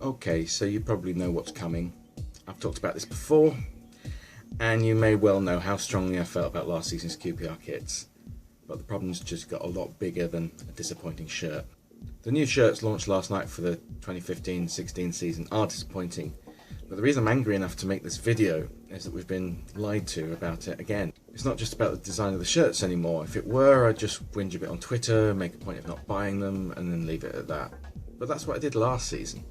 Okay, so you probably know what's coming. I've talked about this before, and you may well know how strongly I felt about last season's QPR kits. But the problem's just got a lot bigger than a disappointing shirt. The new shirts launched last night for the 2015-16 season are disappointing, but the reason I'm angry enough to make this video is that we've been lied to about it again. It's not just about the design of the shirts anymore. If it were, I'd just whinge a bit on Twitter, make a point of not buying them, and then leave it at that. But that's what I did last season,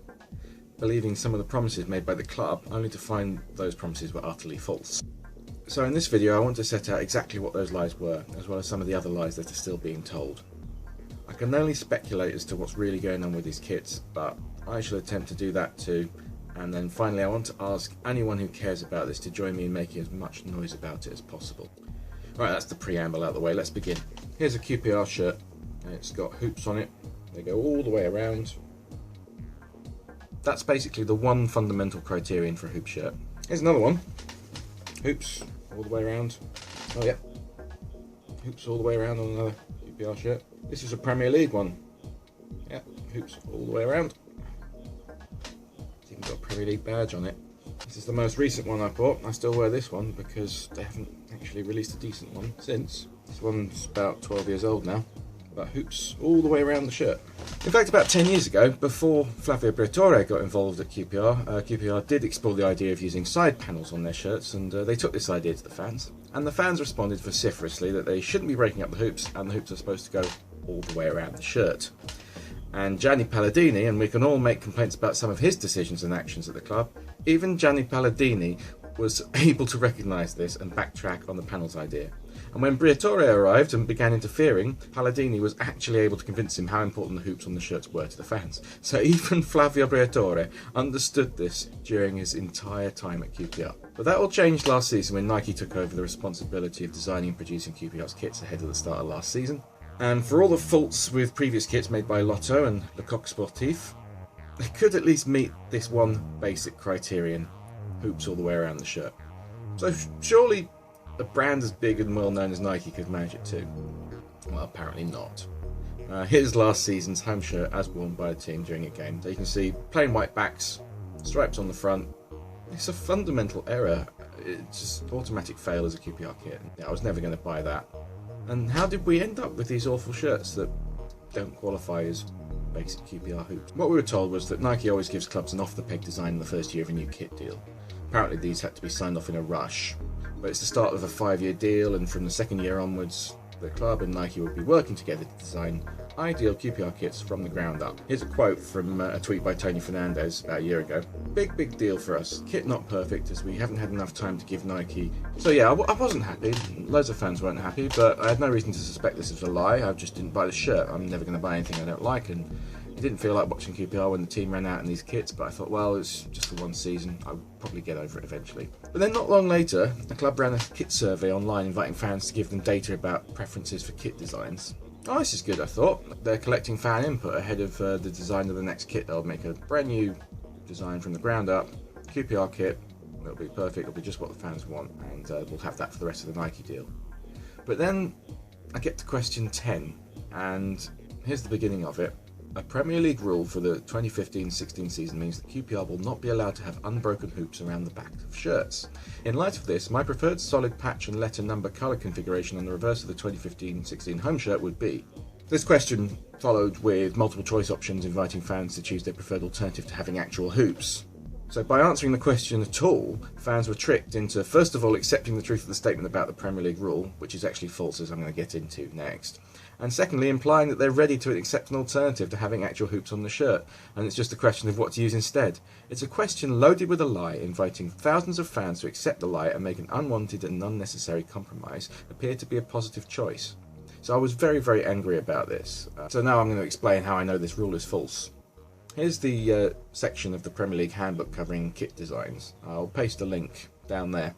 believing some of the promises made by the club, only to find those promises were utterly false. So in this video I want to set out exactly what those lies were, as well as some of the other lies that are still being told. I can only speculate as to what's really going on with these kits, but I shall attempt to do that too. And then finally I want to ask anyone who cares about this to join me in making as much noise about it as possible. Right, that's the preamble out of the way, let's begin. Here's a QPR shirt, and it's got hoops on it. They go all the way around. That's basically the one fundamental criterion for a hoop shirt. Here's another one. Hoops all the way around. Oh yeah, hoops all the way around on another QPR shirt. This is a Premier League one. Yeah, hoops all the way around. It's even got a Premier League badge on it. This is the most recent one I bought. I still wear this one because they haven't actually released a decent one since. This one's about 12 years old now. But hoops all the way around the shirt. In fact, about 10 years ago, before Flavio Briatore got involved at QPR, QPR did explore the idea of using side panels on their shirts, and they took this idea to the fans. And the fans responded vociferously that they shouldn't be breaking up the hoops, and the hoops are supposed to go all the way around the shirt. And Gianni Palladini, and we can all make complaints about some of his decisions and actions at the club, even Gianni Palladini was able to recognise this and backtrack on the panels idea. And when Briatore arrived and began interfering, Palladini was actually able to convince him how important the hoops on the shirts were to the fans. So even Flavio Briatore understood this during his entire time at QPR. But that all changed last season when Nike took over the responsibility of designing and producing QPR's kits ahead of the start of last season. And for all the faults with previous kits made by Lotto and Le Coq Sportif, they could at least meet this one basic criterion: hoops all the way around the shirt. So surely a brand as big and well known as Nike could manage it too. Well, apparently not. Here's last season's home shirt as worn by the team during a game. So you can see plain white backs, stripes on the front. It's a fundamental error. It's just automatic fail as a QPR kit. Yeah, I was never going to buy that. And how did we end up with these awful shirts that don't qualify as basic QPR hoops? What we were told was that Nike always gives clubs an off-the-peg design in the first year of a new kit deal. Apparently these had to be signed off in a rush. But it's the start of a 5-year deal, and from the second year onwards, the club and Nike would be working together to design ideal QPR kits from the ground up. Here's a quote from a tweet by Tony Fernandez about a year ago. Big deal for us. Kit not perfect, as we haven't had enough time to give Nike. So yeah, I wasn't happy. Loads of fans weren't happy, but I had no reason to suspect this as a lie. I just didn't buy the shirt. I'm never going to buy anything I don't like, and it didn't feel like watching QPR when the team ran out in these kits, but I thought, well, it's just the one season. I'll probably get over it eventually. But then not long later, the club ran a kit survey online inviting fans to give them data about preferences for kit designs. Oh, this is good, I thought. They're collecting fan input ahead of the design of the next kit. They'll make a brand new design from the ground up, QPR kit. It'll be perfect, it'll be just what the fans want, and we'll have that for the rest of the Nike deal. But then I get to question 10, and here's the beginning of it. A Premier League rule for the 2015-16 season means that QPR will not be allowed to have unbroken hoops around the back of shirts. In light of this, my preferred solid patch and letter number colour configuration on the reverse of the 2015-16 home shirt would be. This question followed with multiple choice options inviting fans to choose their preferred alternative to having actual hoops. So by answering the question at all, fans were tricked into first of all accepting the truth of the statement about the Premier League rule, which is actually false, as I'm going to get into next. And secondly, implying that they're ready to accept an alternative to having actual hoops on the shirt, and it's just a question of what to use instead. It's a question loaded with a lie, inviting thousands of fans to accept the lie and make an unwanted and unnecessary compromise appear to be a positive choice. So I was very angry about this. So now I'm going to explain how I know this rule is false. Here's the section of the Premier League Handbook covering kit designs. I'll paste a link down there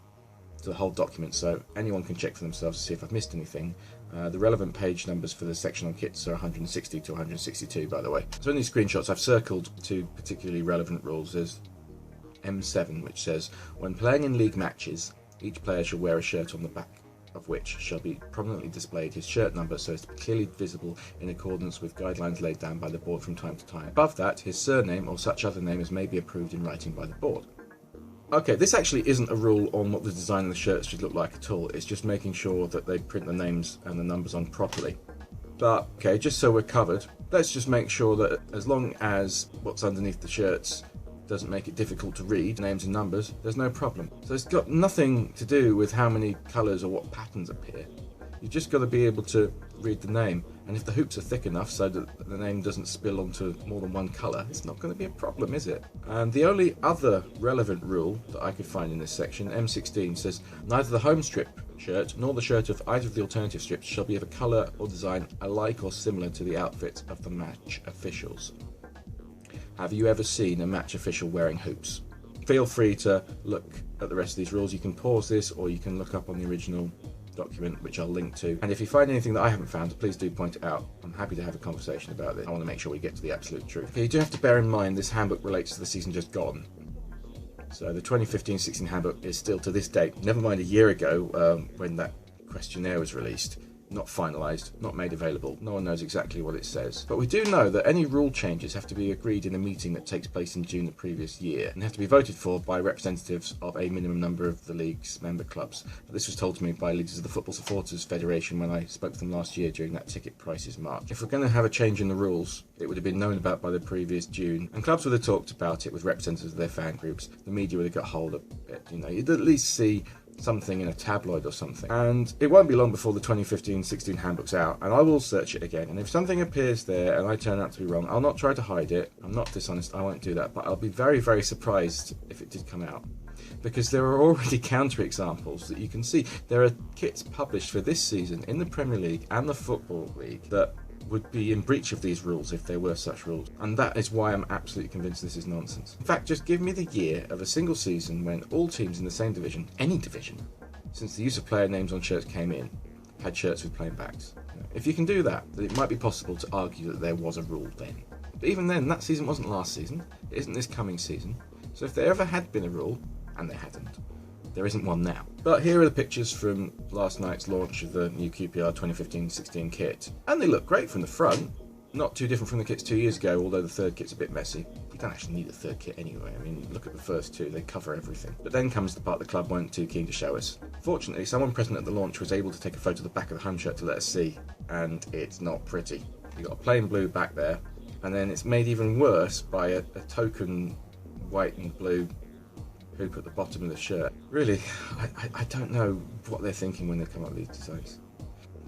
to the whole document so anyone can check for themselves to see if I've missed anything. The relevant page numbers for the section on kits are 160 to 162, by the way. So in these screenshots I've circled two particularly relevant rules. There's M7, which says, when playing in league matches, each player shall wear a shirt on the back of which shall be prominently displayed his shirt number so as to be clearly visible in accordance with guidelines laid down by the board from time to time. Above that, his surname or such other name as may be approved in writing by the board. Okay, this actually isn't a rule on what the design of the shirts should look like at all. It's just making sure that they print the names and the numbers on properly. But, okay, just so we're covered, let's just make sure that as long as what's underneath the shirts doesn't make it difficult to read names and numbers, there's no problem. So it's got nothing to do with how many colours or what patterns appear. You've just got to be able to read the name, and if the hoops are thick enough so that the name doesn't spill onto more than one colour, it's not going to be a problem, is it? And the only other relevant rule that I could find in this section, M16, says neither the home strip shirt nor the shirt of either of the alternative strips shall be of a colour or design alike or similar to the outfit of the match officials. Have you ever seen a match official wearing hoops? Feel free to look at the rest of these rules. You can pause this or you can look up on the original document, which I'll link to. And if you find anything that I haven't found, please do point it out. I'm happy to have a conversation about it. I want to make sure we get to the absolute truth. Okay, you do have to bear in mind this handbook relates to the season just gone. So the 2015-16 handbook is still to this date, never mind a year ago when that questionnaire was released, not finalised, not made available. No one knows exactly what it says. But we do know that any rule changes have to be agreed in a meeting that takes place in June the previous year and have to be voted for by representatives of a minimum number of the league's member clubs. This was told to me by leaders of the Football Supporters Federation when I spoke to them last year during that ticket prices march. If we're going to have a change in the rules, it would have been known about by the previous June, and clubs would have talked about it with representatives of their fan groups. The media would have got hold of it. You know, you'd at least see something in a tabloid or something. And it won't be long before the 2015-16 handbook's out, and I will search it again, and if something appears there and I turn out to be wrong, I'll not try to hide it. I'm not dishonest, I won't do that, but I'll be very, very surprised if it did come out, because there are already counter-examples that you can see. There are kits published for this season in the Premier League and the Football League that would be in breach of these rules if there were such rules, and that is why I'm absolutely convinced this is nonsense. In fact, just give me the year of a single season when all teams in the same division, any division, since the use of player names on shirts came in, had shirts with plain backs. If you can do that, then it might be possible to argue that there was a rule then. But even then, that season wasn't last season, it isn't this coming season, so if there ever had been a rule, and there hadn't, there isn't one now. But here are the pictures from last night's launch of the new QPR 2015-16 kit. And they look great from the front. Not too different from the kits 2 years ago, although the third kit's a bit messy. You don't actually need a third kit anyway. I mean, look at the first two, they cover everything. But then comes the part the club weren't too keen to show us. Fortunately, someone present at the launch was able to take a photo of the back of the home shirt to let us see, and it's not pretty. You've got a plain blue back there, and then it's made even worse by a token white and blue hoop at the bottom of the shirt. Really, I don't know what they're thinking when they come up with these designs.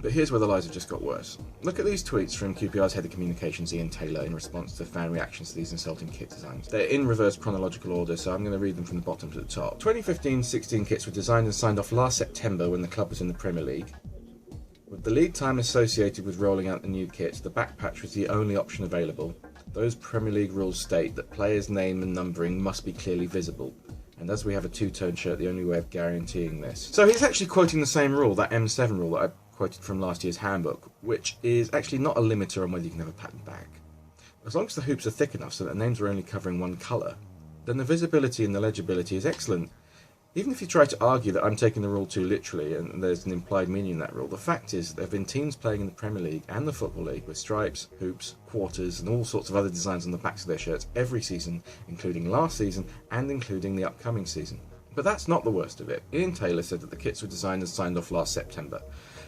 But here's where the lies have just got worse. Look at these tweets from QPR's head of communications, Ian Taylor, in response to fan reactions to these insulting kit designs. They're in reverse chronological order, so I'm going to read them from the bottom to the top. 2015-16 kits were designed and signed off last September when the club was in the Premier League. With the lead time associated with rolling out the new kit, the back patch was the only option available. Those Premier League rules state that players' name and numbering must be clearly visible. And as we have a two-tone shirt, the only way of guaranteeing this. So he's actually quoting the same rule, that M7 rule that I quoted from last year's handbook, which is actually not a limiter on whether you can have a pattern back. As long as the hoops are thick enough so that the names are only covering one colour, then the visibility and the legibility is excellent. Even if you try to argue that I'm taking the rule too literally and there's an implied meaning in that rule, the fact is there have been teams playing in the Premier League and the Football League with stripes, hoops, quarters and all sorts of other designs on the backs of their shirts every season, including last season and including the upcoming season. But that's not the worst of it. Ian Taylor said that the kits were designed and signed off last September.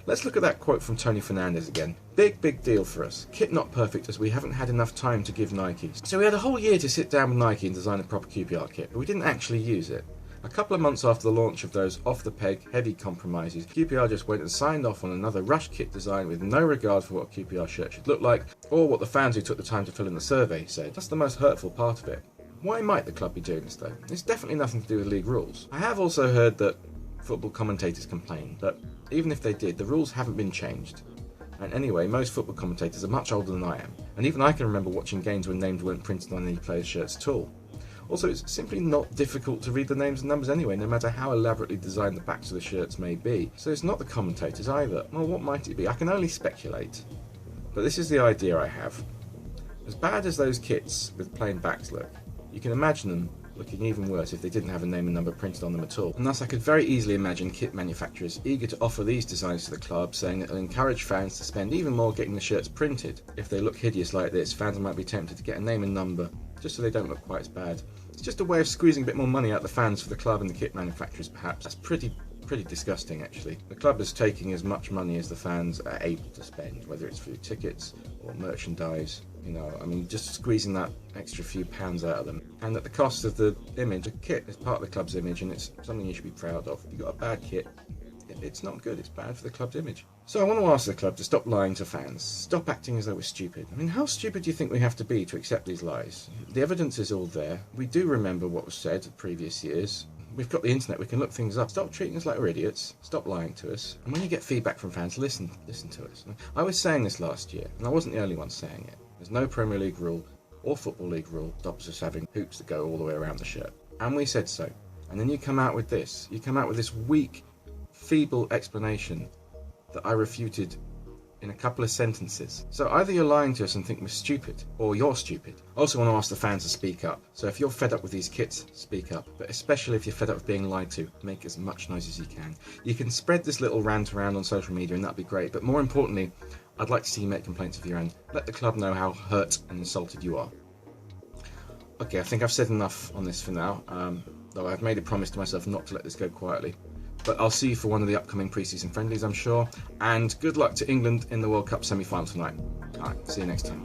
Let's look at that quote from Tony Fernandez again. Big deal for us. Kit not perfect as we haven't had enough time to give Nikes. So we had a whole year to sit down with Nike and design a proper QPR kit, but we didn't actually use it. A couple of months after the launch of those off-the-peg, heavy compromises, QPR just went and signed off on another rush kit design with no regard for what a QPR shirt should look like, or what the fans who took the time to fill in the survey said. That's the most hurtful part of it. Why might the club be doing this though? It's definitely nothing to do with league rules. I have also heard that football commentators complain, but even if they did, the rules haven't been changed. And anyway, most football commentators are much older than I am, and even I can remember watching games when names weren't printed on any players' shirts at all. Also, it's simply not difficult to read the names and numbers anyway, no matter how elaborately designed the backs of the shirts may be. So it's not the commentators either. Well, what might it be? I can only speculate. But this is the idea I have. As bad as those kits with plain backs look, you can imagine them looking even worse if they didn't have a name and number printed on them at all. And thus I could very easily imagine kit manufacturers eager to offer these designs to the club, saying that it'll encourage fans to spend even more getting the shirts printed. If they look hideous like this, fans might be tempted to get a name and number, just so they don't look quite as bad. It's just a way of squeezing a bit more money out of the fans for the club and the kit manufacturers, perhaps. That's pretty disgusting, actually. The club is taking as much money as the fans are able to spend, whether it's through tickets or merchandise. You know, I mean, just squeezing that extra few pounds out of them. And at the cost of the image, a kit is part of the club's image, and it's something you should be proud of. If you've got a bad kit, it's not good, it's bad for the club's image. So I want to ask the club to stop lying to fans, stop acting as though we're stupid. I mean, how stupid do you think we have to be to accept these lies? The evidence is all there. We do remember what was said in previous years. We've got the internet, we can look things up. Stop treating us like we're idiots, stop lying to us. And when you get feedback from fans, listen to us. I was saying this last year, and I wasn't the only one saying it. There's no Premier League rule or Football League rule that stops us having hoops that go all the way around the shirt. And we said so. And then you come out with this. You come out with this weak, feeble explanation that I refuted in a couple of sentences. So either you're lying to us and think we're stupid, or you're stupid. I also want to ask the fans to speak up. So if you're fed up with these kits, speak up. But especially if you're fed up with being lied to, make as much noise as you can. You can spread this little rant around on social media and that'd be great. But more importantly, I'd like to see you make complaints of your own. Let the club know how hurt and insulted you are. Okay, I think I've said enough on this for now. Though I've made a promise to myself not to let this go quietly. But I'll see you for one of the upcoming pre-season friendlies, I'm sure. And good luck to England in the World Cup semi-final tonight. Alright, see you next time.